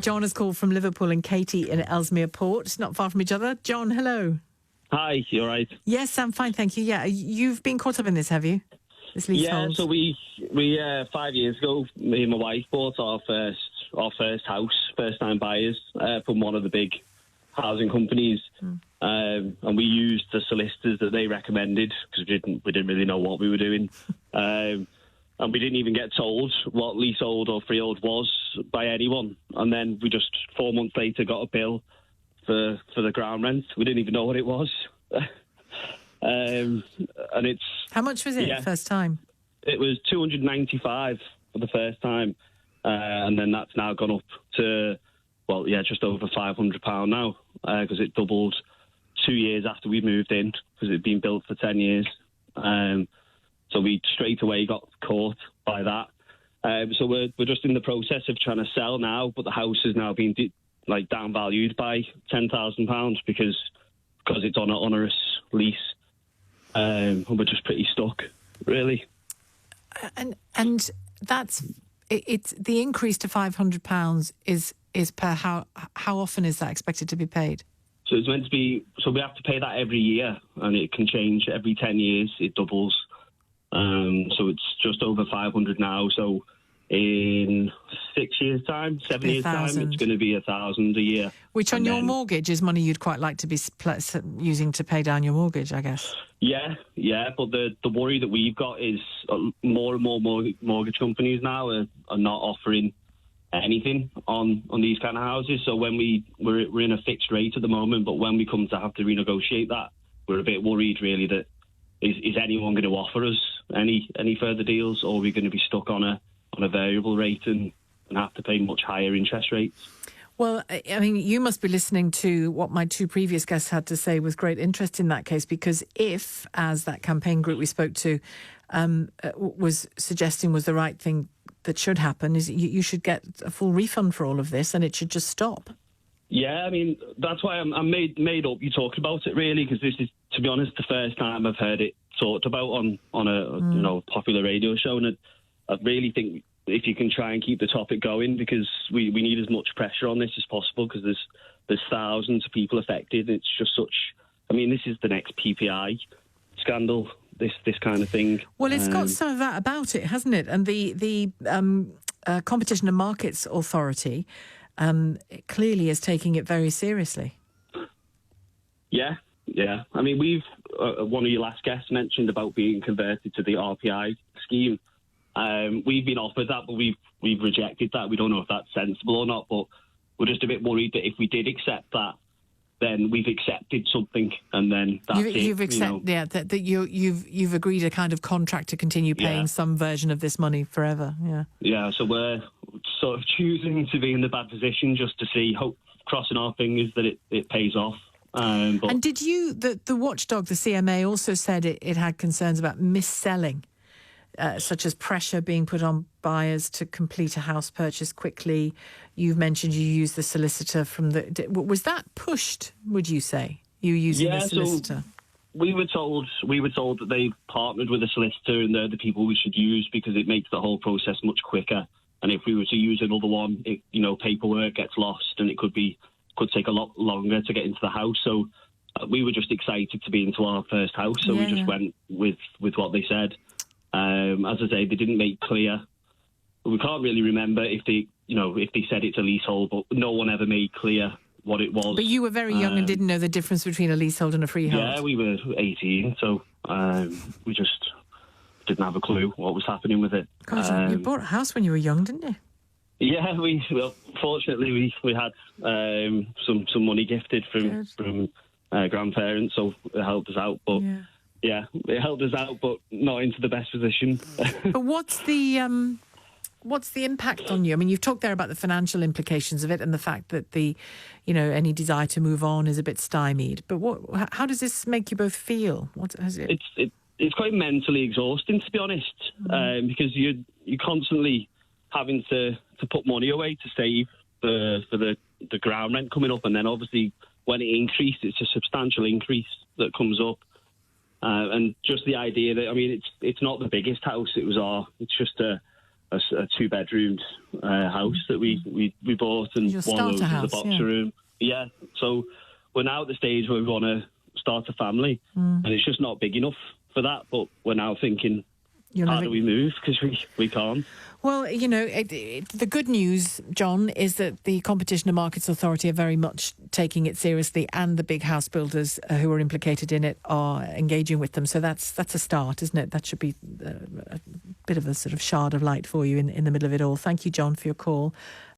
John has called from Liverpool and Katie in Ellesmere Port, not far from each other. John, hello. Hi, you all right? Yes, I'm fine, thank you. Yeah, you've been caught up in this, have you? This leasehold? Yeah, so we 5 years ago, me and my wife bought our first house, first-time buyers, from one of the big housing companies. And we used the solicitors that they recommended because we didn't really know what we were doing. And we didn't even get told what leasehold or freehold was by anyone. And then we just 4 months later got a bill for the ground rent. We didn't even know what it was. And it's... How much was it first time? It was 295 for the first time. And then that's now gone up to, just over £500 now because it doubled 2 years after we moved in because it had been built for 10 years. So we straight away got caught by that. So we're just in the process of trying to sell now, but the house has now been downvalued by £10,000 because it's on an onerous lease. And we're just pretty stuck, really. And that's it's the increase to £500 is per how often is that expected to be paid? So it's meant to be. So we have to pay that every year, and it can change every 10 years. It doubles. So it's just over 500 now. So in 6 years' time, 7 years' time, it's going to be 1,000 a year. Which on your mortgage is money you'd quite like to be using to pay down your mortgage, I guess. Yeah. But the worry that we've got is more and more mortgage companies now are not offering anything on these kind of houses. So when we're in a fixed rate at the moment, but when we come to have to renegotiate that, we're a bit worried really that is anyone going to offer us any further deals, or are we going to be stuck on a variable rate and have to pay much higher interest rates? Well, I mean, you must be listening to what my two previous guests had to say with great interest in that case, because if, as that campaign group we spoke to was suggesting was the right thing that should happen, is you should get a full refund for all of this and it should just stop. Yeah, I mean, that's why I'm made up you talking about it, really, because this is, to be honest, the first time I've heard it talked about on a popular radio show, and I really think if you can try and keep the topic going, because we need as much pressure on this as possible, because there's thousands of people affected. It's just such... I mean, this is the next PPI scandal, this kind of thing. Well, it's got some of that about it, hasn't it? And the Competition and Markets Authority clearly is taking it very seriously. Yeah. I mean, we've one of your last guests mentioned about being converted to the RPI scheme. We've been offered that, but we've rejected that. We don't know if that's sensible or not, but we're just a bit worried that if we did accept that, then we've accepted something, and then that's you've accepted, you know. that you've agreed a kind of contract to continue paying some version of this money forever. Yeah. So we're sort of choosing to be in the bad position just to see, crossing our fingers that it pays off. And did you, the watchdog, the CMA, also said it had concerns about mis-selling, such as pressure being put on buyers to complete a house purchase quickly. You've mentioned you used the solicitor from the... Was that pushed, would you say, you using the solicitor? So we were told that they partnered with a solicitor and they're the people we should use because it makes the whole process much quicker. And if we were to use another one, paperwork gets lost and it could take a lot longer to get into the house. So we were just excited to be into our first house, so we just went with what they said. As I say, they didn't make clear. We can't really remember if they said it's a leasehold, but no one ever made clear what it was. But you were very young and didn't know the difference between a leasehold and a freehold. Yeah, we were 18, so we just didn't have a clue what was happening with it. God, you bought a house when you were young, didn't you? Yeah, fortunately we had some money gifted from grandparents, so it helped us out. But yeah, it helped us out, but not into the best position. But what's the impact on you? I mean, you've talked there about the financial implications of it and the fact that any desire to move on is a bit stymied. But how does this make you both feel? What has it? It's quite mentally exhausting, to be honest, because you're constantly having to put money away to save for the ground rent coming up, and then obviously when it increased, it's a substantial increase that comes up. And just the idea that, I mean, it's not the biggest house. It's just a a 2-bedroomed house that we bought, and Your one of those starter is a house, boxer room. Yeah, so we're now at the stage where we want to start a family, and it's just not big enough for that. But we're now thinking, how do we move? Because we can't. Well, you know, the good news, John, is that the Competition and Markets Authority are very much taking it seriously, and the big house builders who are implicated in it are engaging with them. So that's a start, isn't it? That should be a bit of a sort of shard of light for you in the middle of it all. Thank you, John, for your call.